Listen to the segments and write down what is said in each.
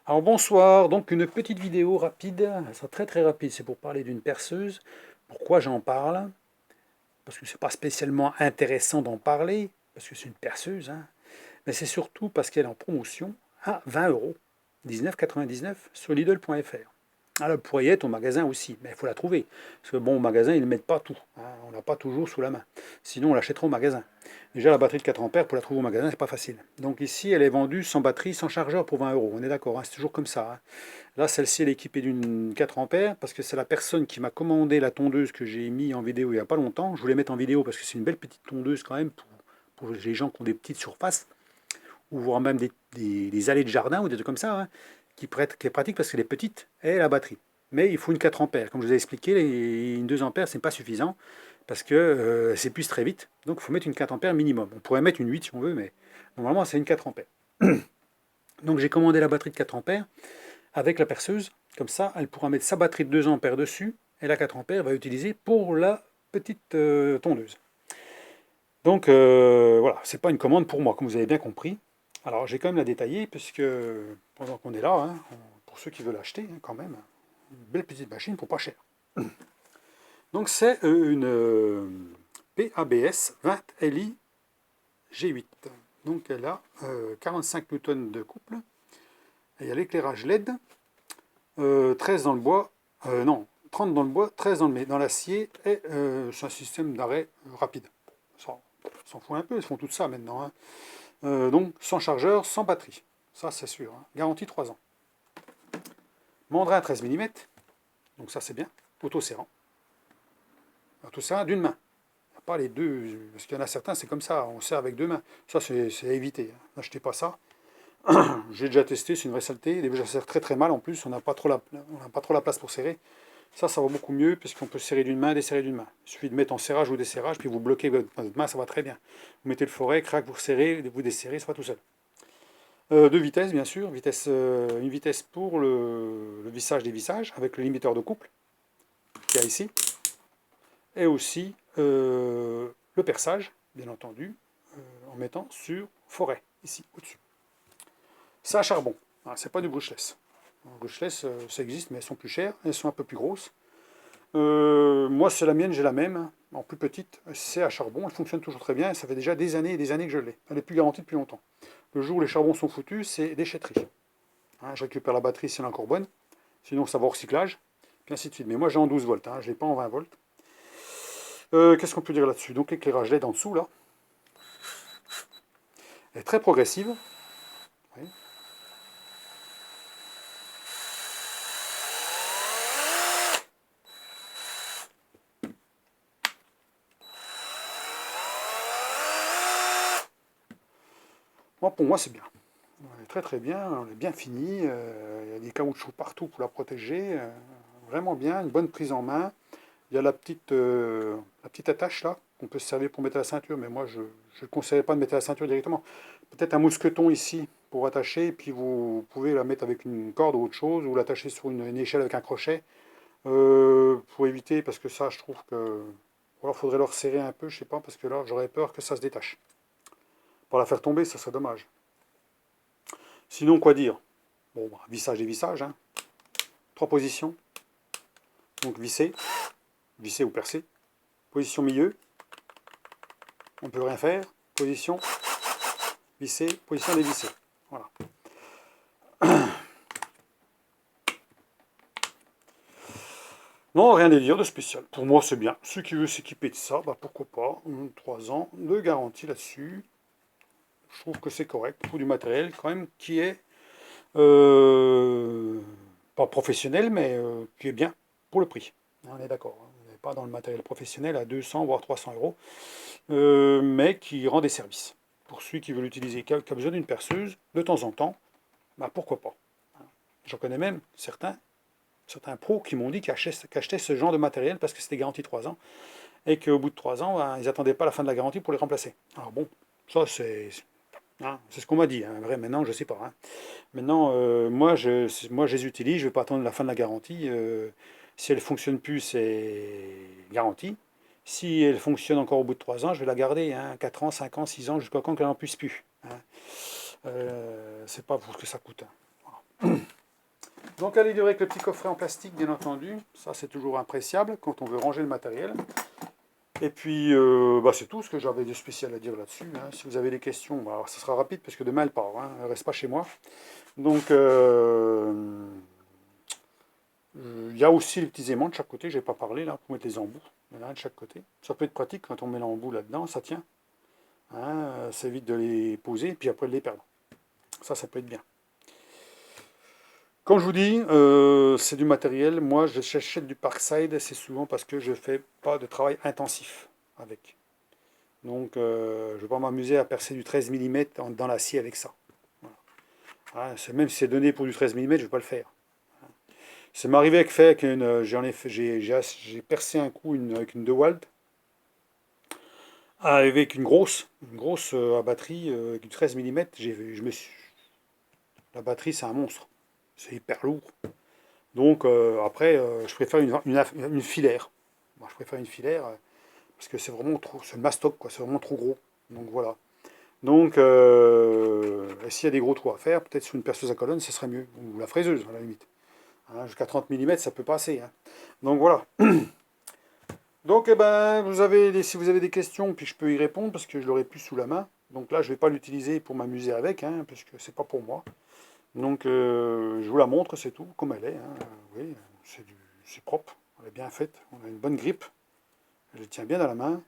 Alors bonsoir, donc une petite vidéo rapide, elle sera très très rapide, c'est pour parler d'une perceuse. Pourquoi j'en parle? Parce que c'est pas spécialement intéressant d'en parler, parce que c'est une perceuse, hein, mais c'est surtout parce qu'elle est en promotion à 20 euros, 19,99 sur Lidl.fr. Alors, elle pourrait y être au magasin aussi, mais il faut la trouver. Parce que bon, au magasin, ils ne mettent pas tout, hein, on l'a pas toujours sous la main. Sinon, on l'achètera au magasin. Déjà, la batterie de 4 ampères, pour la trouver au magasin, c'est pas facile. Donc ici, elle est vendue sans batterie, sans chargeur pour 20 euros. On est d'accord, hein, c'est toujours comme ça, hein. Là, celle-ci, elle est équipée d'une 4 ampères, parce que c'est la personne qui m'a commandé la tondeuse que j'ai mis en vidéo il n'y a pas longtemps. Je voulais mettre en vidéo parce que c'est une belle petite tondeuse quand même, pour les gens qui ont des petites surfaces, ou voire même des allées de jardin, ou des trucs comme ça, hein, qui est pratique parce qu'elle est petite, et la batterie. Mais il faut une 4 ampères. Comme je vous ai expliqué, une 2 ampères, c'est pas suffisant, parce que s'épuise très vite. Donc il faut mettre une 4 ampères minimum. On pourrait mettre une 8 si on veut, mais normalement c'est une 4 ampères. Donc j'ai commandé la batterie de 4 ampères avec la perceuse. Comme ça, elle pourra mettre sa batterie de 2 ampères dessus, et la 4 ampères va utiliser pour la petite tondeuse. Donc voilà, c'est pas une commande pour moi, comme vous avez bien compris. Alors j'ai quand même la détailler, puisque pendant qu'on est là, hein, pour ceux qui veulent acheter, hein, quand même, une belle petite machine pour pas cher. Donc c'est une PABS 20 LI G8. Donc elle a 45 newtons de couple, et il y a l'éclairage LED, 13 dans le bois, non, 30 dans le bois, 13 dans l'acier, et c'est un système d'arrêt rapide. Ça, on s'en fout un peu, ils font tout ça maintenant, hein. Donc sans chargeur, sans batterie, ça c'est sûr, hein. Garantie 3 ans. Mandrin 13 mm, donc ça c'est bien, auto-serrant. Auto-serrant d'une main, pas les deux, parce qu'il y en a certains, c'est comme ça, on serre avec deux mains. Ça c'est à éviter, hein. N'achetez pas ça. J'ai déjà testé, c'est une vraie saleté. Déjà, ça sert très très mal en plus, on n'a pas trop la place pour serrer. Ça va beaucoup mieux, puisqu'on peut serrer d'une main, desserrer d'une main. Il suffit de mettre en serrage ou desserrage, puis vous bloquez votre main, ça va très bien. Vous mettez le forêt, crac, vous serrez, vous desserrez, ça va tout seul. Deux vitesses, bien sûr. Une vitesse pour le vissage des vissages, avec le limiteur de couple, qu'il y a ici. Et aussi le perçage, bien entendu, en mettant sur forêt, ici, au-dessus. C'est à charbon, hein, c'est pas du brushless. Brushless, ça existe, mais elles sont plus chères, elles sont un peu plus grosses. Moi, c'est la mienne, j'ai la même, hein, en plus petite, c'est à charbon, elle fonctionne toujours très bien, et ça fait déjà des années et des années que je l'ai. Elle est plus garantie depuis longtemps. Le jour où les charbons sont foutus, c'est déchetterie. Hein, je récupère la batterie si elle est encore bonne, sinon ça va au recyclage, puis ainsi de suite. Mais moi, j'ai en 12 volts, hein, je l'ai pas en 20 volts. Qu'est-ce qu'on peut dire là-dessus? Donc l'éclairage LED en dessous, là, est très progressive. Oui. Pour moi, c'est bien. Elle est très très bien, elle est bien finie, il y a des caoutchoucs partout pour la protéger, vraiment bien, une bonne prise en main. Il y a la petite attache là, qu'on peut se servir pour mettre à la ceinture, mais moi je ne conseillerais pas de mettre à la ceinture directement. Peut-être un mousqueton ici pour attacher, et puis vous pouvez la mettre avec une corde ou autre chose, ou l'attacher sur une échelle avec un crochet, pour éviter, parce que ça je trouve que... Ou alors il faudrait le resserrer un peu, je sais pas, parce que là j'aurais peur que ça se détache. Pour la faire tomber, ça serait dommage. Sinon, quoi dire? Bon, vissage et vissage, hein. 3 positions. Donc visser, visser ou percer. Position milieu, on ne peut rien faire. Position, visser, position dévissée. Voilà. Non, rien à dire de spécial. Pour moi, c'est bien. Ceux qui veulent s'équiper de ça, bah pourquoi pas. 3 ans de garantie là-dessus. Je trouve que c'est correct pour du matériel quand même qui est pas professionnel, mais qui est bien pour le prix. On est d'accord, hein. On n'est pas dans le matériel professionnel à 200 voire 300 euros, mais qui rend des services. Pour celui qui veut l'utiliser, qui a besoin d'une perceuse, de temps en temps, bah pourquoi pas. J'en connais même certains pros qui m'ont dit qu'ils achetaient ce genre de matériel parce que c'était garanti 3 ans, et qu'au bout de 3 ans, bah, ils n'attendaient pas la fin de la garantie pour les remplacer. Alors bon, ça c'est... Hein, c'est ce qu'on m'a dit, hein. Vrai, maintenant je ne sais pas, hein. Maintenant, moi je les utilise, je ne vais pas attendre la fin de la garantie. Si elle ne fonctionne plus, c'est garantie. Si elle fonctionne encore au bout de 3 ans, je vais la garder, hein, 4 ans, 5 ans, 6 ans, jusqu'à quand qu'elle n'en puisse plus, hein. C'est pas pour ce que ça coûte, hein. Voilà. Donc elle est livrée avec le petit coffret en plastique, bien entendu. Ça, c'est toujours appréciable quand on veut ranger le matériel. Et puis, c'est tout ce que j'avais de spécial à dire là-dessus. Hein. Si vous avez des questions, alors, ça sera rapide parce que demain elle part. Hein. Elle ne reste pas chez moi. Donc, il y a aussi les petits aimants de chaque côté. Je n'ai pas parlé là pour mettre les embouts. Il y en a un de chaque côté. Ça peut être pratique quand on met l'embout là-dedans. Ça tient. Hein, ça évite de les poser et puis après de les perdre. Ça peut être bien. Comme je vous dis, c'est du matériel. Moi, j'achète du Parkside, c'est souvent parce que je ne fais pas de travail intensif avec. Donc, je ne vais pas m'amuser à percer du 13 mm dans l'acier avec ça. Voilà. Hein, même si c'est donné pour du 13 mm, je ne vais pas le faire. Ça m'est arrivé avec une, j'ai percé un coup avec une DeWalt, avec une grosse à batterie avec du 13 mm. La batterie, c'est un monstre. C'est hyper lourd. Donc après, je préfère une filaire. Moi, je préfère une filaire parce que c'est vraiment trop, c'est mastoc, quoi. C'est vraiment trop gros. Donc voilà. Donc, s'il y a des gros trous à faire, peut-être sur une perceuse à colonne, ce serait mieux. Ou la fraiseuse, à la limite. Hein, jusqu'à 30 mm, ça peut passer. Hein. Donc voilà. Donc, eh ben, si vous avez des questions, puis je peux y répondre parce que je l'aurai plus sous la main. Donc là, je ne vais pas l'utiliser pour m'amuser avec, hein, parce que c'est pas pour moi. Donc, je vous la montre, c'est tout, comme elle est. Hein. Oui, c'est propre, elle est bien faite, on a une bonne grippe. Elle tient bien dans la main,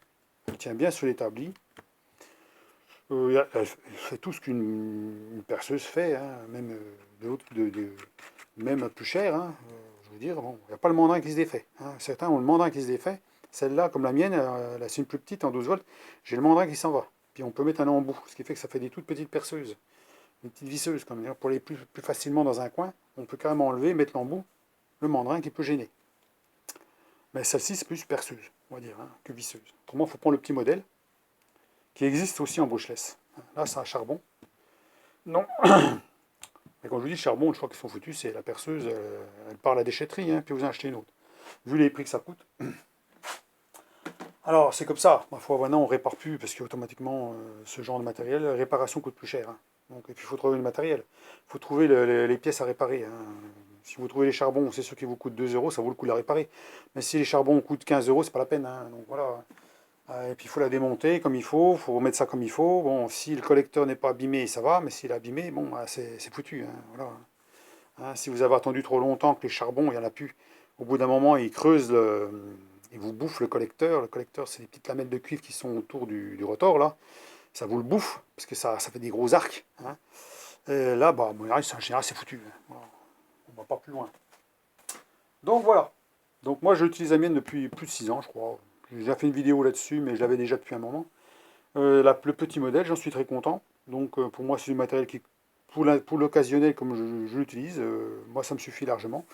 elle tient bien sur l'établi. Elle fait tout ce qu'une perceuse fait, hein, même même plus cher. Hein. Je veux dire, bon, il n'y a pas le mandrin qui se défait. Hein. Certains ont le mandrin qui se défait. Celle-là, comme la mienne, c'est une plus petite en 12 volts, j'ai le mandrin qui s'en va. Puis on peut mettre un embout, ce qui fait que ça fait des toutes petites perceuses. Une petite visseuse, comme pour aller plus facilement dans un coin, on peut carrément enlever, mettre l'embout, le mandrin qui peut gêner. Mais celle-ci, c'est plus perceuse, on va dire, hein, que visseuse. Pour moi, il faut prendre le petit modèle, qui existe aussi en brushless. Là, c'est un charbon. Non. Mais quand je vous dis charbon, je crois qu'ils sont foutus, c'est la perceuse, elle part à la déchetterie, hein, puis vous en achetez une autre. Vu les prix que ça coûte. Alors, c'est comme ça. Ma foi, maintenant, on ne répare plus, parce qu'automatiquement, ce genre de matériel, la réparation coûte plus cher. Hein. Donc, et puis, il faut trouver le matériel. Il faut trouver les pièces à réparer. Hein. Si vous trouvez les charbons, c'est sûr qu'ils vous coûtent 2 euros, ça vaut le coup de la réparer. Mais si les charbons coûtent 15 euros, c'est pas la peine. Hein. Donc voilà. Et puis il faut la démonter comme il faut remettre ça comme il faut. Bon, si le collecteur n'est pas abîmé, ça va, mais s'il est abîmé, bon, c'est foutu. Hein. Voilà. Hein, si vous avez attendu trop longtemps que les charbons, il n'y en a plus, au bout d'un moment, ils creusent, ils vous bouffent le collecteur. Le collecteur, c'est les petites lamelles de cuivre qui sont autour du rotor, là. Ça vous le bouffe, parce que ça fait des gros arcs. Hein. Et là, en général, c'est foutu. Hein. Voilà. On va pas plus loin. Donc voilà. Donc moi, j'utilise la mienne depuis plus de 6 ans, je crois. J'ai déjà fait une vidéo là-dessus, mais je l'avais déjà depuis un moment. Le petit modèle, j'en suis très content. Donc pour moi, c'est du matériel qui, pour l'occasionnel, comme je l'utilise, moi, ça me suffit largement.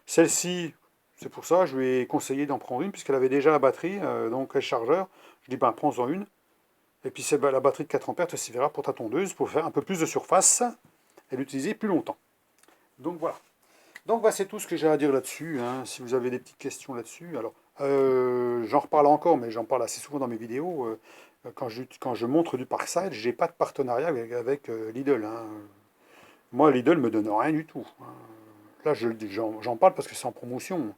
Celle-ci, c'est pour ça, je lui ai conseillé d'en prendre une, puisqu'elle avait déjà la batterie, donc le chargeur. Je dis, prends-en une. Et puis la batterie de 4 ampères te suffira pour ta tondeuse, pour faire un peu plus de surface et l'utiliser plus longtemps. Donc voilà. Donc c'est tout ce que j'ai à dire là-dessus. Hein. Si vous avez des petites questions là-dessus, alors j'en reparle encore, mais j'en parle assez souvent dans mes vidéos. Quand je montre du Parkside, j'ai pas de partenariat avec Lidl. Hein. Moi, Lidl me donne rien du tout. Hein. Là, j'en parle parce que c'est en promotion.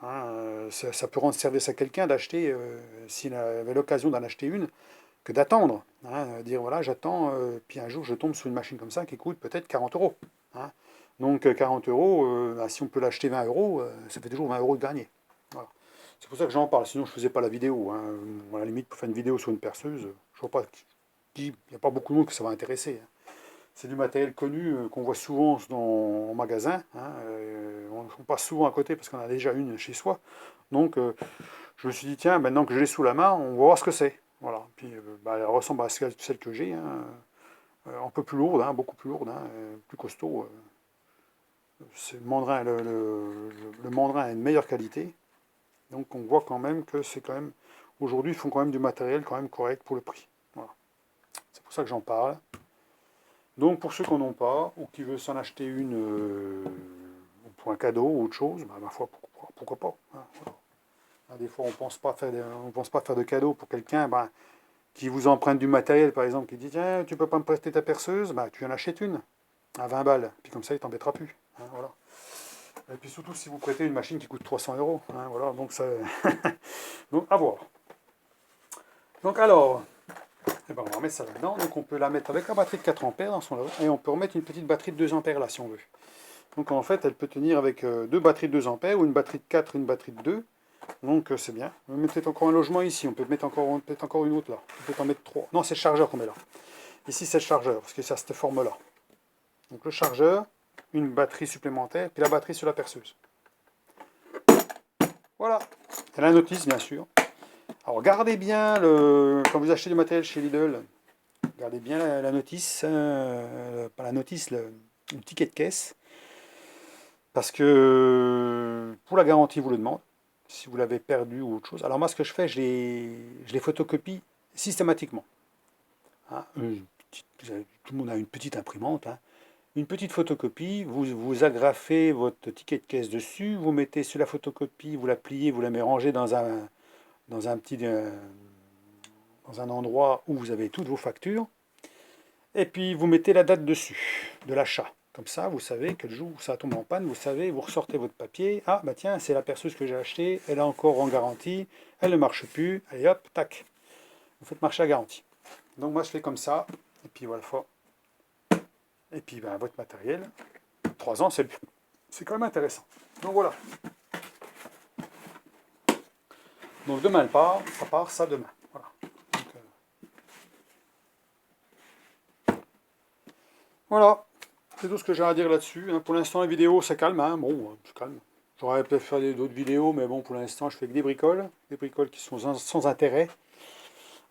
Hein. Ça peut rendre service à quelqu'un d'acheter, s'il avait l'occasion d'en acheter une, que d'attendre. Hein. Dire voilà, j'attends, puis un jour je tombe sur une machine comme ça qui coûte peut-être 40 euros. Hein. Donc 40 euros, si on peut l'acheter 20 euros, ça fait toujours 20 euros de gagné. Voilà. C'est pour ça que j'en parle, sinon je ne faisais pas la vidéo. Hein. À la limite, pour faire une vidéo sur une perceuse, je vois pas il n'y a pas beaucoup de monde que ça va intéresser. Hein. C'est du matériel connu qu'on voit souvent en magasin. Hein. On passe souvent à côté parce qu'on a déjà une chez soi. Donc je me suis dit, tiens, maintenant que je l'ai sous la main, on va voir ce que c'est. Voilà. Puis elle ressemble à celle que j'ai. Hein. Un peu plus lourde, hein, beaucoup plus lourde, hein, plus costaud. Le mandrin a une meilleure qualité. Donc on voit quand même que c'est quand même. Aujourd'hui, ils font quand même du matériel quand même correct pour le prix. Voilà. C'est pour ça que j'en parle. Donc pour ceux qui n'en ont pas, ou qui veulent s'en acheter une pour un cadeau ou autre chose, ma foi, pourquoi pas. Hein, voilà. Des fois, on ne pense pas faire de cadeau pour quelqu'un qui vous emprunte du matériel, par exemple, qui dit tiens, tu peux pas me prêter ta perceuse, tu en achètes une à 20 balles. Puis comme ça, il t'embêtera plus. Hein, voilà. Et puis surtout si vous prêtez une machine qui coûte 300 €. Hein, voilà, donc ça... donc à voir. Donc alors, eh ben, on va remettre ça là-dedans. Donc on peut la mettre avec la batterie de 4 ampères dans son lot. Et on peut remettre une petite batterie de 2 ampères là si on veut. Donc en fait, elle peut tenir avec deux batteries de 2 ampères ou une batterie de 4, une batterie de 2. Donc c'est bien. On peut mettre encore un logement ici. On peut mettre peut-être encore une autre là. On peut en mettre 3. Non, c'est le chargeur qu'on met là. Ici c'est le chargeur parce que c'est à cette forme-là. Donc le chargeur, une batterie supplémentaire, puis la batterie sur la perceuse. Voilà. Et la notice bien sûr. Alors regardez bien, quand vous achetez du matériel chez Lidl, regardez bien la notice, pas la notice, le ticket de caisse. Parce que pour la garantie, vous le demande, si vous l'avez perdu ou autre chose. Alors moi, ce que je fais, je les photocopie systématiquement. Hein, tout le monde a une petite imprimante. Hein. Une petite photocopie, vous agrafez votre ticket de caisse dessus, vous mettez sur la photocopie, vous la pliez, vous la mettez rangée dans un petit... dans un endroit où vous avez toutes vos factures. Et puis vous mettez la date dessus, de l'achat. Comme ça, vous savez que le jour où ça tombe en panne, vous savez, vous ressortez votre papier. Ah, bah tiens, c'est la perceuse que j'ai achetée, elle est encore en garantie, elle ne marche plus. Allez hop, tac. Vous faites marcher la garantie. Donc moi, je fais comme ça. Et puis voilà. Et puis ben, votre matériel, 3 ans, c'est quand même intéressant. Donc voilà. Donc demain, elle part, ça part, ça demain. Voilà. Donc, voilà. C'est tout ce que j'ai à dire là-dessus. Hein. Pour l'instant, les vidéos, ça calme. Hein. Bon, c'est calme. J'aurais peut-être fait d'autres vidéos, mais bon, pour l'instant, je fais que des bricoles qui sont sans intérêt.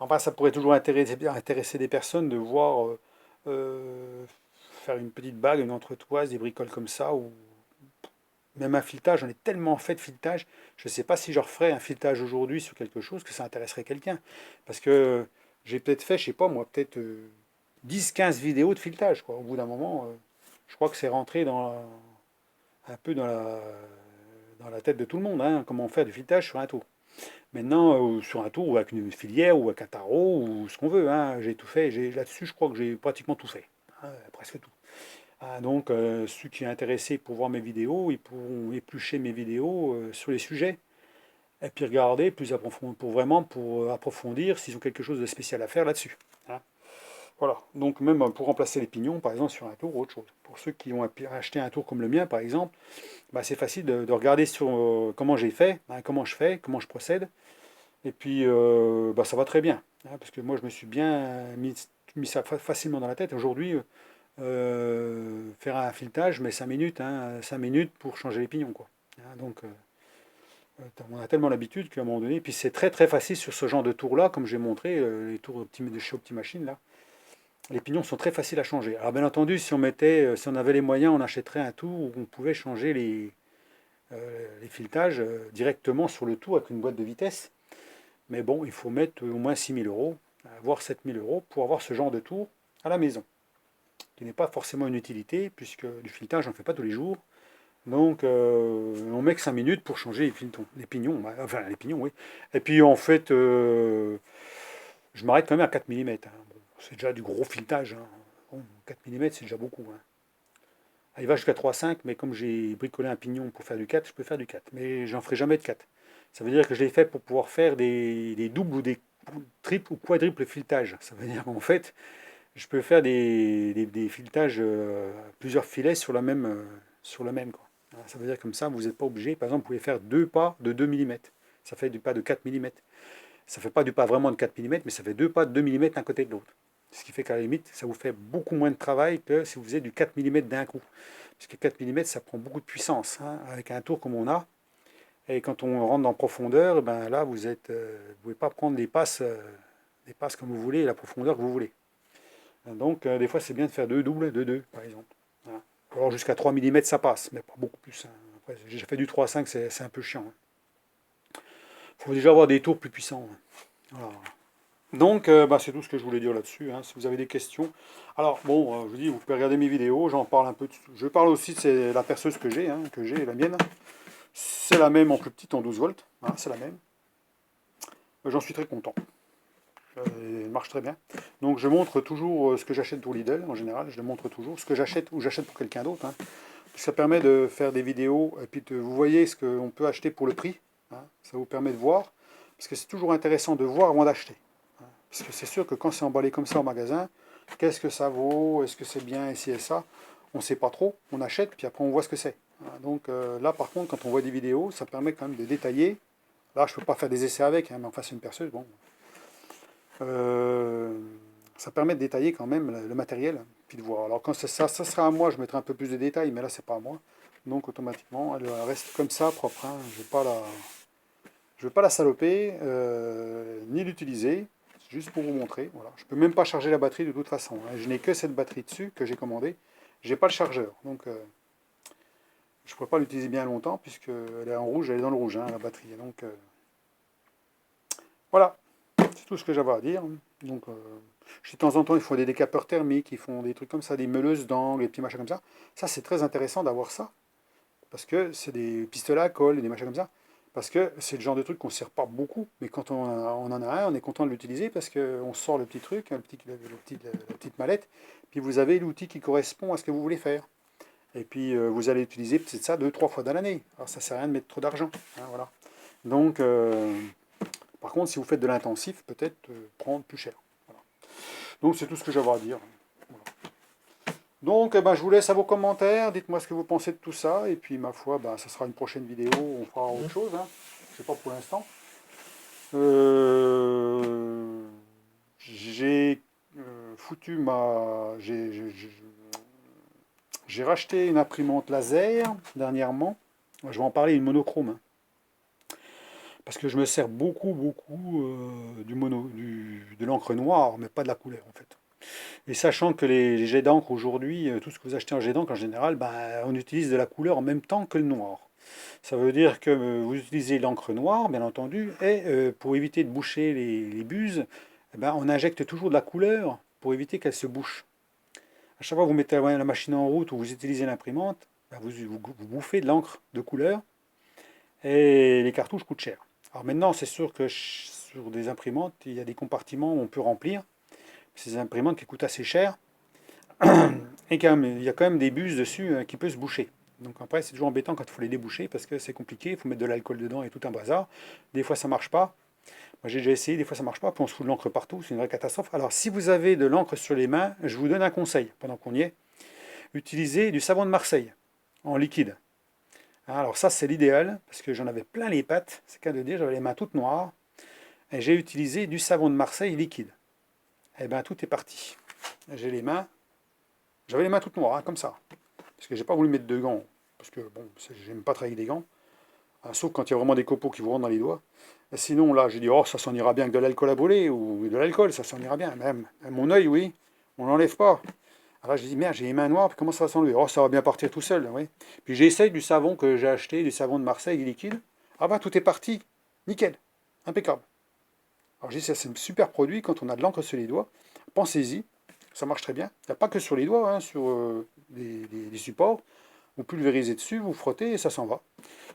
Enfin, ça pourrait toujours intéresser des personnes de voir faire une petite bague, une entretoise, des bricoles comme ça, ou même un filetage. J'en ai tellement fait de filetage, je ne sais pas si je referais un filetage aujourd'hui sur quelque chose que ça intéresserait quelqu'un. Parce que j'ai peut-être fait, je sais pas moi, peut-être 10-15 vidéos de filetage. Quoi. Au bout d'un moment, je crois que c'est rentré un peu dans la tête de tout le monde, hein, comment faire du filetage sur un tour. Maintenant, sur un tour, ou avec une filière, ou avec un tarot, ou ce qu'on veut, hein, j'ai tout fait. Là-dessus, je crois que j'ai pratiquement tout fait, hein, presque tout. Ah, donc, ceux qui sont intéressés pour voir mes vidéos, ils pourront éplucher mes vidéos sur les sujets, et puis regarder plus pour approfondir s'ils ont quelque chose de spécial à faire là-dessus. Hein. Voilà, donc même pour remplacer les pignons, par exemple, sur un tour ou autre chose. Pour ceux qui ont acheté un tour comme le mien, par exemple, bah, c'est facile de regarder sur comment j'ai fait, hein, comment je fais, comment je procède. Et puis, bah, ça va très bien. Hein, parce que moi, je me suis bien mis ça facilement dans la tête. Aujourd'hui, faire un filetage, je mets 5 minutes, hein, 5 minutes pour changer les pignons. Quoi. Hein, donc, on a tellement l'habitude qu'à un moment donné, puis c'est très très facile sur ce genre de tour-là, comme j'ai montré, les tours de chez Optimachine, là. Les pignons sont très faciles à changer. Alors bien entendu, si on avait les moyens, on achèterait un tour où on pouvait changer les filetages directement sur le tour avec une boîte de vitesse. Mais bon, il faut mettre au moins 6 000 €, voire 7 000 € pour avoir ce genre de tour à la maison, qui n'est pas forcément une utilité, puisque du filetage, on ne fait pas tous les jours. Donc, on met que 5 minutes pour changer les pignons, enfin les pignons, oui. Et puis, en fait, je m'arrête quand même à 4 mm. Hein. Bon, c'est déjà du gros filetage. Hein. Bon, 4 mm, c'est déjà beaucoup. Hein. Il va jusqu'à 3,5, mais comme j'ai bricolé un pignon pour faire du 4, je peux faire du 4. Mais j'en ferai jamais de 4. Ça veut dire que je l'ai fait pour pouvoir faire des doubles ou des triples ou quadruples filetages. Ça veut dire qu'en fait, je peux faire des filetages, plusieurs filets sur le même. Quoi. Ça veut dire comme ça, vous n'êtes pas obligé. Par exemple, vous pouvez faire 2 pas de 2 mm. Ça fait du pas de 4 mm. Ça ne fait pas du pas vraiment de 4 mm, mais ça fait 2 pas de 2 mm d'un côté de l'autre. Ce qui fait qu'à la limite, ça vous fait beaucoup moins de travail que si vous faisiez du 4 mm d'un coup. Parce que 4 mm, ça prend beaucoup de puissance. Hein, avec un tour comme on a. Et quand on rentre en profondeur, ben là, vous ne pouvez pas prendre des passes comme vous voulez, la profondeur que vous voulez. Donc, des fois, c'est bien de faire 2 doubles, de 2, par exemple. Voilà. Alors, jusqu'à 3 mm, ça passe, mais pas beaucoup plus. Hein. Après, j'ai déjà fait du 3,5, c'est un peu chiant. Il faut déjà avoir des tours plus puissants. Hein. Voilà. Donc, bah, c'est tout ce que je voulais dire là-dessus. Hein, si vous avez des questions. Alors, bon, je vous dis, vous pouvez regarder mes vidéos, j'en parle un peu. Je parle aussi de la perceuse que j'ai, la mienne. C'est la même en plus petite, en 12 volts. Hein, c'est la même. J'en suis très content. Elle marche très bien. Donc, je montre toujours ce que j'achète pour Lidl, en général. Je le montre toujours. Ce que j'achète ou j'achète pour quelqu'un d'autre. Hein. Ça permet de faire des vidéos et puis vous voyez ce qu'on peut acheter pour le prix. Hein, ça vous permet de voir. Parce que c'est toujours intéressant de voir avant d'acheter. Hein, parce que c'est sûr que quand c'est emballé comme ça au magasin, qu'est-ce que ça vaut? Est-ce que c'est bien ici et ça? On ne sait pas trop. On achète puis après on voit ce que c'est. Hein, donc là par contre, quand on voit des vidéos, ça permet quand même de détailler. Là, je ne peux pas faire des essais avec, hein, mais enfin c'est une perceuse. Bon. Euh, Ça permet de détailler quand même le matériel, puis de voir. Alors quand ça sera à moi, je mettrai un peu plus de détails, mais là c'est pas à moi. Donc automatiquement, elle reste comme ça, propre. Hein. Je vais pas la saloper, ni l'utiliser, juste pour vous montrer. Voilà. Je peux même pas charger la batterie de toute façon. Hein. Je n'ai que cette batterie dessus que j'ai commandée. J'ai pas le chargeur, donc je ne pourrais pas l'utiliser bien longtemps puisque elle est en rouge, elle est dans le rouge, hein, la batterie. Donc voilà. C'est tout ce que j'avais à dire. Donc, de temps en temps, ils font des décapeurs thermiques, ils font des trucs comme ça, des meuleuses d'angles, des petits machins comme ça. Ça, c'est très intéressant d'avoir ça, parce que c'est des pistolets à colle et des machins comme ça. Parce que c'est le genre de truc qu'on ne sert pas beaucoup, mais quand on en a un, on est content de l'utiliser parce qu'on sort le petit truc, la petite mallette, puis vous avez l'outil qui correspond à ce que vous voulez faire. Et puis vous allez utiliser peut-être ça 2, 3 fois dans l'année. Alors ça ne sert à rien de mettre trop d'argent. Hein, voilà. Donc, par contre, si vous faites de l'intensif, peut-être prendre plus cher. Voilà. Donc c'est tout ce que j'avais à dire. Voilà. Donc eh ben, je vous laisse à vos commentaires, dites-moi ce que vous pensez de tout ça, et puis ma foi, ben, ça sera une prochaine vidéo, on fera autre chose, hein. Je sais pas pour l'instant. J'ai foutu ma... J'ai racheté une imprimante laser dernièrement, je vais en parler, une monochrome, hein. Parce que je me sers beaucoup de l'encre noire, mais pas de la couleur en fait. Et sachant que les jets d'encre aujourd'hui, tout ce que vous achetez en jet d'encre en général, ben, on utilise de la couleur en même temps que le noir. Ça veut dire que vous utilisez l'encre noire, bien entendu, et pour éviter de boucher les buses, eh ben, on injecte toujours de la couleur pour éviter qu'elle se bouche. À chaque fois que vous mettez la machine en route ou vous utilisez l'imprimante, ben, vous bouffez de l'encre de couleur et les cartouches coûtent cher. Alors maintenant, c'est sûr que sur des imprimantes, il y a des compartiments où on peut remplir. Ces imprimantes qui coûtent assez cher. Et quand même, il y a quand même des buses dessus qui peuvent se boucher. Donc après, c'est toujours embêtant quand il faut les déboucher parce que c'est compliqué, il faut mettre de l'alcool dedans et tout un bazar. Des fois, ça marche pas. Moi, j'ai déjà essayé, des fois, ça marche pas. Puis on se fout de l'encre partout, c'est une vraie catastrophe. Alors, si vous avez de l'encre sur les mains, je vous donne un conseil pendant qu'on y est. Utilisez du savon de Marseille en liquide. Alors ça, c'est l'idéal parce que j'en avais plein les pattes. C'est qu'à de dire, j'avais les mains toutes noires. Et j'ai utilisé du savon de Marseille liquide. Et bien, tout est parti. J'ai les mains. J'avais les mains toutes noires, hein, comme ça. Parce que j'ai pas voulu mettre de gants. Parce que bon, j'aime pas travailler avec des gants. Hein, sauf quand il y a vraiment des copeaux qui vous rentrent dans les doigts. Et sinon, là, j'ai dit, oh, ça s'en ira bien avec de l'alcool à brûler, ou de l'alcool, ça s'en ira bien. Même mon œil, oui, on l'enlève pas. Alors là, j'ai dit, merde, j'ai les mains noires, puis comment ça va s'enlever? Oh, ça va bien partir tout seul, oui. Puis j'essaye du savon que j'ai acheté, du savon de Marseille liquide. Ah ben, tout est parti. Nickel. Impeccable. Alors j'ai dit, c'est un super produit quand on a de l'encre sur les doigts. Pensez-y, ça marche très bien. Il n'y a pas que sur les doigts, hein, sur des supports. Vous pulvérisez dessus, vous frottez et ça s'en va.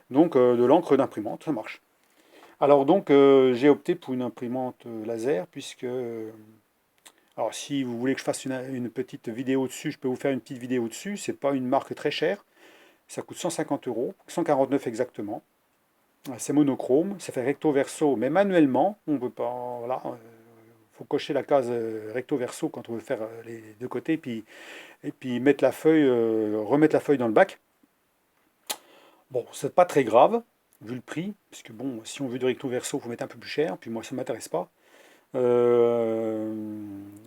Donc de l'encre d'imprimante, ça marche. Alors donc j'ai opté pour une imprimante laser puisque... alors si vous voulez que je fasse une petite vidéo dessus, je peux vous faire une petite vidéo dessus. C'est pas une marque très chère. Ça coûte 150 euros, 149 exactement. C'est monochrome, ça fait recto verso, mais manuellement, on peut pas. Voilà, faut cocher la case recto verso quand on veut faire les deux côtés, et puis mettre la feuille, remettre la feuille dans le bac. Bon, c'est pas très grave, vu le prix, puisque bon, si on veut du recto verso, il faut mettre un peu plus cher, puis moi ça m'intéresse pas. Euh,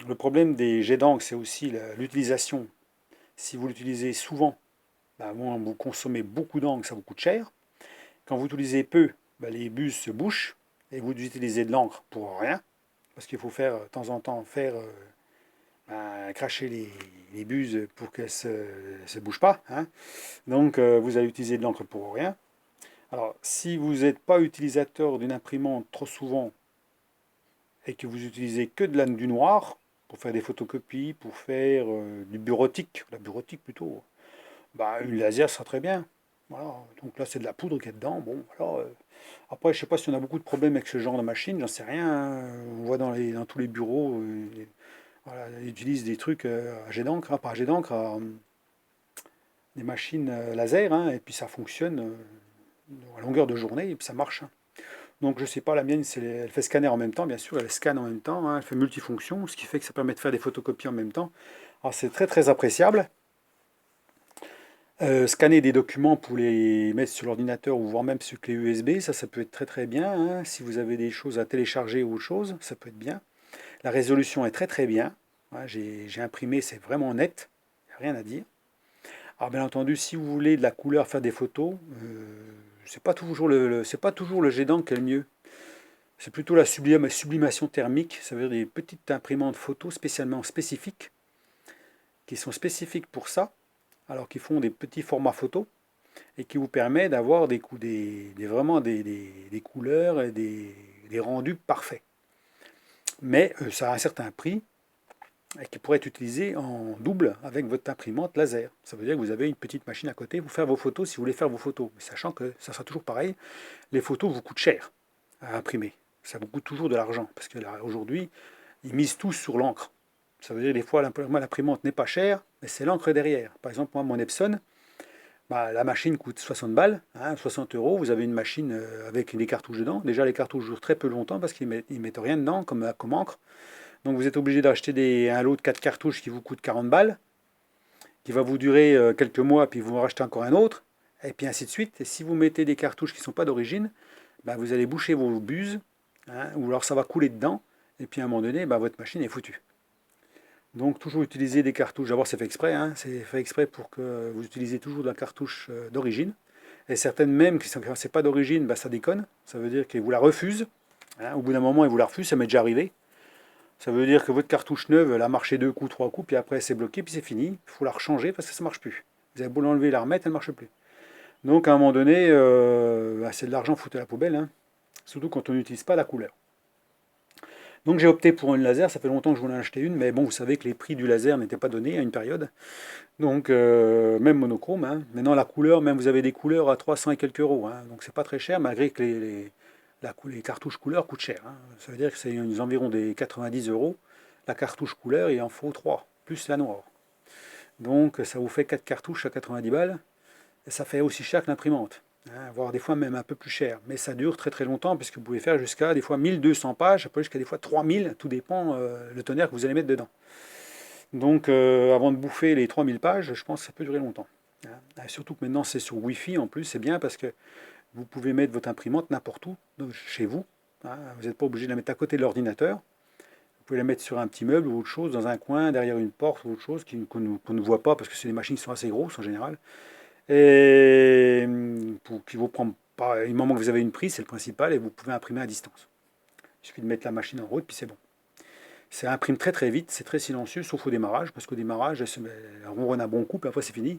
le problème des jets d'encre, c'est aussi l'utilisation. Si vous l'utilisez souvent, bah, vous consommez beaucoup d'encre, ça vous coûte cher. Quand vous utilisez peu, bah, les bus se bouchent et vous utilisez de l'encre pour rien, parce qu'il faut faire de temps en temps cracher les buses pour qu'elles ne se bougent pas. Hein. Donc vous allez utiliser de l'encre pour rien. Alors si vous n'êtes pas utilisateur d'une imprimante trop souvent et que vous utilisez que du noir pour faire des photocopies, pour faire du bureautique, la bureautique plutôt, bah, une laser sera très bien. Voilà. Donc là c'est de la poudre qui est dedans. Bon, voilà. Après, je ne sais pas si on a beaucoup de problèmes avec ce genre de machine, j'en sais rien. Hein. On voit dans tous les bureaux, voilà, ils utilisent des trucs à jet d'encre, pas à jet d'encre, des machines laser, hein, et puis ça fonctionne à longueur de journée, et puis ça marche. Hein. Donc je sais pas, la mienne, elle fait scanner en même temps, bien sûr, elle scanne en même temps, hein, elle fait multifonction, ce qui fait que ça permet de faire des photocopies en même temps. Alors c'est très très appréciable. Scanner des documents pour les mettre sur l'ordinateur ou voire même sur clé USB, ça peut être très très bien. Hein. Si vous avez des choses à télécharger ou autre chose, ça peut être bien. La résolution est très très bien. Ouais, j'ai imprimé, c'est vraiment net, il n'y a rien à dire. Alors bien entendu, si vous voulez de la couleur, faire des photos, c'est pas toujours c'est pas toujours le jet d'encre qui est le mieux. C'est plutôt la sublimation thermique, ça veut dire des petites imprimantes photos spécialement spécifiques, qui sont spécifiques pour ça, alors qu'ils font des petits formats photos, et qui vous permet d'avoir vraiment des couleurs et des rendus parfaits. Mais ça a un certain prix, et qui pourrait être utilisé en double avec votre imprimante laser. Ça veut dire que vous avez une petite machine à côté pour faire vos photos si vous voulez faire vos photos. Mais sachant que ça sera toujours pareil, les photos vous coûtent cher à imprimer. Ça vous coûte toujours de l'argent. Parce que là, aujourd'hui, ils misent tous sur l'encre. Ça veut dire que des fois, l'imprimante n'est pas chère, mais c'est l'encre derrière. Par exemple, moi, mon Epson, bah, la machine coûte 60 balles, hein, 60 euros. Vous avez une machine avec des cartouches dedans. Déjà, les cartouches durent très peu longtemps parce qu'ils ne mettent rien dedans comme encre. Donc vous êtes obligé d'acheter un lot de 4 cartouches qui vous coûte 40 balles, qui va vous durer quelques mois, puis vous en rachetez encore un autre, et puis ainsi de suite. Et si vous mettez des cartouches qui ne sont pas d'origine, ben vous allez boucher vos buses, hein, ou alors ça va couler dedans, et puis à un moment donné, ben votre machine est foutue. Donc toujours utiliser des cartouches, d'abord c'est fait exprès, hein, c'est fait exprès pour que vous utilisez toujours de la cartouche d'origine. Et certaines même qui ne sont pas d'origine, ben ça déconne, ça veut dire qu'ils vous la refusent. Hein, au bout d'un moment, ils vous la refusent, ça m'est déjà arrivé. Ça veut dire que votre cartouche neuve, elle a marché 2 coups, 3 coups, puis après c'est bloqué, puis c'est fini. Il faut la rechanger parce que ça ne marche plus. Vous avez beau l'enlever et la remettre, elle ne marche plus. Donc à un moment donné, c'est de l'argent foutu à la poubelle, hein. Surtout quand on n'utilise pas la couleur. Donc j'ai opté pour une laser, ça fait longtemps que je voulais en acheter une, mais bon, vous savez que les prix du laser n'étaient pas donnés à une période. Donc même monochrome, hein. Maintenant la couleur, même vous avez des couleurs à 300 et quelques euros, hein. Donc c'est pas très cher, malgré que les cartouches couleur coûtent cher. Hein. Ça veut dire que c'est environ des 90 euros. La cartouche couleur, il en faut 3, plus la noire. Donc ça vous fait 4 cartouches à 90 balles. Et ça fait aussi cher que l'imprimante. Hein, voire des fois même un peu plus cher. Mais ça dure très très longtemps, puisque vous pouvez faire jusqu'à des fois 1200 pages, ça peut jusqu'à des fois 3000, tout dépend le tonnerre que vous allez mettre dedans. Donc avant de bouffer les 3000 pages, je pense que ça peut durer longtemps. Hein. Surtout que maintenant c'est sur Wi-Fi en plus, c'est bien parce que vous pouvez mettre votre imprimante n'importe où, chez vous. Hein. Vous n'êtes pas obligé de la mettre à côté de l'ordinateur. Vous pouvez la mettre sur un petit meuble ou autre chose, dans un coin, derrière une porte ou autre chose qu'on ne voit pas parce que c'est des machines qui sont assez grosses en général. Et qui vous prend pas, du moment que vous avez une prise, c'est le principal, et vous pouvez imprimer à distance. Il suffit de mettre la machine en route, puis c'est bon. Ça imprime très très vite, c'est très silencieux, sauf au démarrage, parce qu'au démarrage, elle ronronne un bon coup, puis après c'est fini.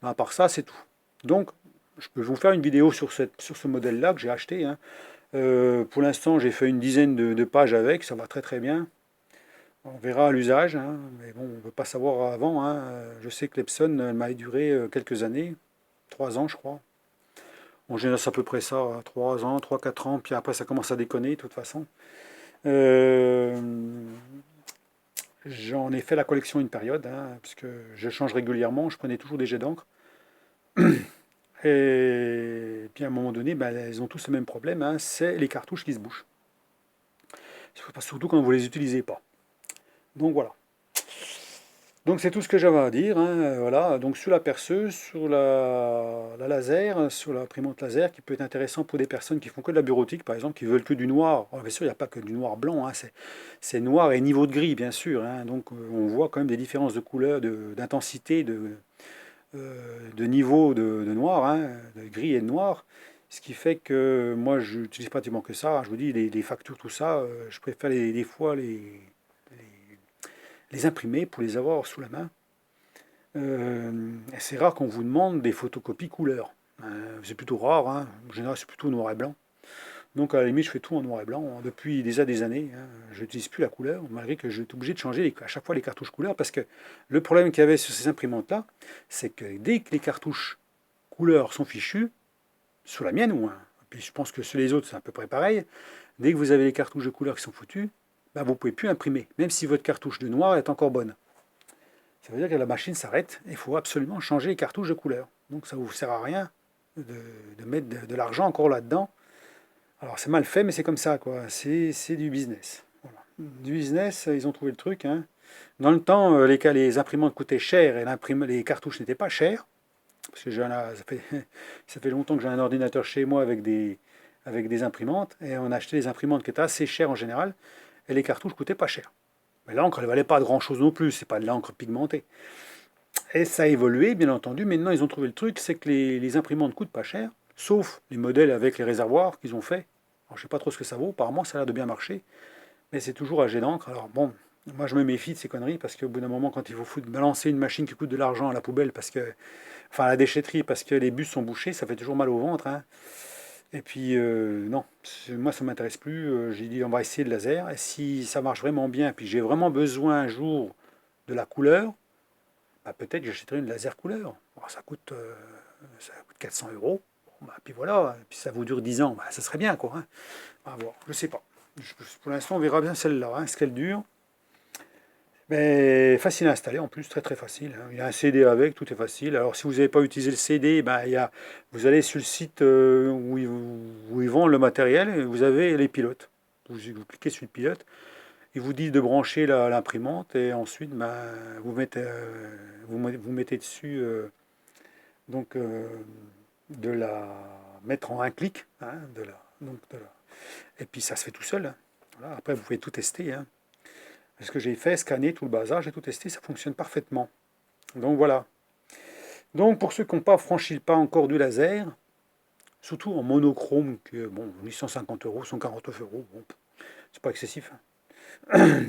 Mais à part ça, c'est tout. Donc, je peux vous faire une vidéo sur ce modèle-là que j'ai acheté. Hein. Pour l'instant, j'ai fait une dizaine de pages avec, ça va très très bien. On verra à l'usage, hein, mais bon, on ne peut pas savoir avant. Hein. Je sais que l'Epson m'a duré quelques années, 3 ans je crois. En général, c'est à peu près ça, 3 ans, 3-4 ans, puis après ça commence à déconner de toute façon. Euh, J'en ai fait la collection une période, hein, puisque je change régulièrement, je prenais toujours des jets d'encre. Et puis à un moment donné, ben, elles ont tous le même problème, hein, c'est les cartouches qui se bouchent. Surtout quand vous ne les utilisez pas. Donc voilà. Donc c'est tout ce que j'avais à dire. Hein, voilà. Donc sur la perceuse, sur la laser, sur l'imprimante laser, qui peut être intéressant pour des personnes qui font que de la bureautique, par exemple, qui veulent que du noir. Alors, bien sûr, il n'y a pas que du noir blanc, hein, c'est noir et niveau de gris, bien sûr. Hein. Donc on voit quand même des différences de couleur, d'intensité, de niveau de noir, hein, de gris et de noir. Ce qui fait que moi, je n'utilise pratiquement que ça. Je vous dis, les factures, tout ça, je préfère des fois les imprimer pour les avoir sous la main. C'est rare qu'on vous demande des photocopies couleur. C'est plutôt rare, hein. En général c'est plutôt noir et blanc. Donc à la limite je fais tout en noir et blanc. Depuis déjà des années, hein. Je n'utilise plus la couleur, malgré que je suis obligé de changer à chaque fois les cartouches couleur, parce que le problème qu'il y avait sur ces imprimantes-là, c'est que dès que les cartouches couleur sont fichues, sur la mienne ou un, puis je pense que sur les autres c'est à peu près pareil, dès que vous avez les cartouches de couleur qui sont foutues, ben, vous ne pouvez plus imprimer, même si votre cartouche de noir est encore bonne. Ça veut dire que la machine s'arrête et il faut absolument changer les cartouches de couleur. Donc ça ne vous sert à rien de, de mettre de l'argent encore là-dedans. Alors c'est mal fait, mais c'est comme ça, quoi. C'est du business. Voilà. Du business, ils ont trouvé le truc, hein. Dans le temps, les imprimantes coûtaient cher et les cartouches n'étaient pas chères. Parce que ça fait longtemps que j'ai un ordinateur chez moi avec des imprimantes. Et on achetait des imprimantes qui étaient assez chères en général. Et les cartouches coûtaient pas cher. Mais l'encre, elle ne valait pas grand-chose non plus. C'est pas de l'encre pigmentée. Et ça a évolué, bien entendu. Maintenant, ils ont trouvé le truc, c'est que les imprimantes coûtent pas cher. Sauf les modèles avec les réservoirs qu'ils ont fait. Alors, je sais pas trop ce que ça vaut. Apparemment, ça a l'air de bien marcher. Mais c'est toujours à jet d'encre. Alors bon, moi je me méfie de ces conneries parce qu'au bout d'un moment, quand il faut balancer une machine qui coûte de l'argent à la poubelle, enfin à la déchetterie, parce que les bus sont bouchés, ça fait toujours mal au ventre, hein. Et puis non, moi ça m'intéresse plus. J'ai dit on va essayer le laser. Et si ça marche vraiment bien, puis j'ai vraiment besoin un jour de la couleur, bah, peut-être que j'achèterai une laser couleur. Bon, ça coûte 400 euros. Bon, bah, puis voilà, puis ça vous dure 10 ans, bah, ça serait bien quoi, hein. À voir, je sais pas. Pour l'instant, on verra bien celle-là, hein, ce qu'elle dure. Mais facile à installer en plus, très très facile, hein. Il y a un CD avec, tout est facile. Alors si vous n'avez pas utilisé le CD, ben, vous allez sur le site où ils vendent le matériel et vous avez les pilotes. Vous cliquez sur le pilote, il vous dit de brancher l'imprimante et ensuite ben, vous mettez dessus donc de la mettre en un clic, hein, et puis ça se fait tout seul, hein. Voilà. Après vous pouvez tout tester, hein. Ce que j'ai fait, scanner tout le bazar, j'ai tout testé, ça fonctionne parfaitement. Donc voilà. Donc pour ceux qui n'ont pas franchi le pas encore du laser, surtout en monochrome, que bon, 850 euros, 149 euros, bon, c'est pas excessif, hein.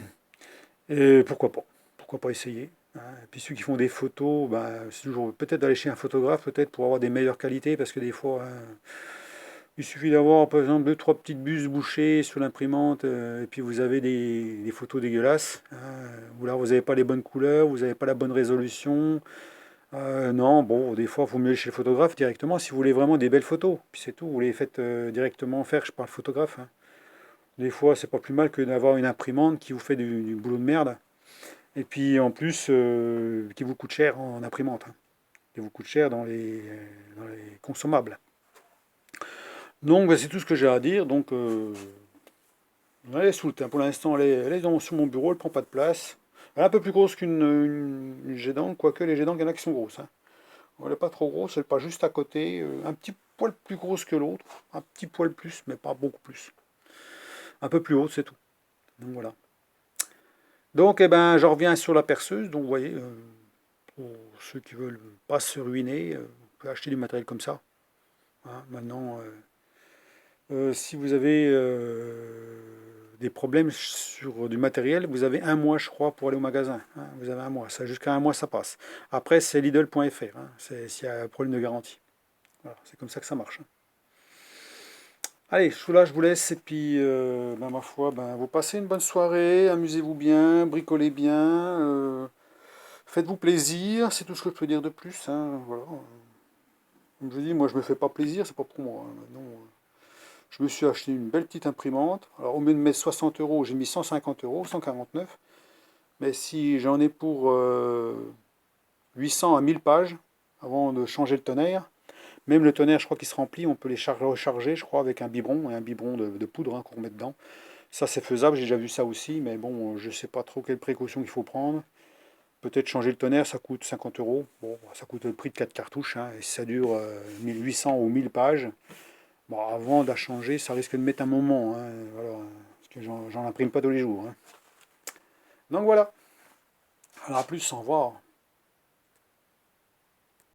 Et pourquoi pas? Pourquoi pas essayer, hein. Et puis ceux qui font des photos, ben, c'est toujours peut-être d'aller chez un photographe, peut-être pour avoir des meilleures qualités, parce que des fois, hein, il suffit d'avoir par exemple deux, trois petites buses bouchées sur l'imprimante, et puis vous avez des photos dégueulasses, hein, ou là vous n'avez pas les bonnes couleurs, vous n'avez pas la bonne résolution. Non, bon, des fois il faut mieux aller chez le photographe directement si vous voulez vraiment des belles photos. Puis c'est tout, vous les faites directement faire, je parle photographe, hein. Des fois c'est pas plus mal que d'avoir une imprimante qui vous fait du boulot de merde. Et puis en plus qui vous coûte cher en imprimante, hein. Qui vous coûte cher dans les consommables. Donc, ben, c'est tout ce que j'ai à dire. Donc, elle est sous le teint. Pour l'instant, elle est sur mon bureau, elle prend pas de place. Elle est un peu plus grosse qu'une jet d'encre, quoique les jets d'encre, il y en a qui sont grosses, hein. Elle n'est pas trop grosse, elle n'est pas juste à côté. Un petit poil plus grosse que l'autre. Un petit poil plus, mais pas beaucoup plus. Un peu plus haute, c'est tout. Donc voilà. Donc, eh ben, je reviens sur la perceuse. Donc, vous voyez, pour ceux qui veulent pas se ruiner, on peut acheter du matériel comme ça, hein. Maintenant, si vous avez des problèmes sur du matériel, vous avez un mois, je crois, pour aller au magasin, hein. Vous avez un mois. Ça, jusqu'à un mois, ça passe. Après, c'est Lidl.fr, hein. S'il y a un problème de garantie. Voilà, c'est comme ça que ça marche, hein. Allez, là, je vous laisse. Et puis, ben, ma foi, ben, vous passez une bonne soirée. Amusez-vous bien, bricolez bien. Faites-vous plaisir. C'est tout ce que je peux dire de plus, hein. Voilà. Comme je dis, moi, je me fais pas plaisir. C'est pas pour moi, hein. Non. Je me suis acheté une belle petite imprimante. Alors au lieu de mettre 60 euros, j'ai mis 150 euros, 149. Mais si j'en ai pour 800 à 1000 pages, avant de changer le tonnerre, même le tonnerre, je crois qu'il se remplit, on peut les recharger, je crois, avec un biberon, et un biberon de poudre, hein, qu'on remet dedans. Ça c'est faisable, j'ai déjà vu ça aussi, mais bon, je ne sais pas trop quelles précautions il faut prendre. Peut-être changer le tonnerre, ça coûte 50 euros. Bon, ça coûte le prix de 4 cartouches, hein, et si ça dure 1800 ou 1000 pages, bon, avant de la changer, ça risque de mettre un moment, hein, voilà, parce que j'en imprime pas tous les jours, hein. Donc voilà. Alors à plus, au revoir.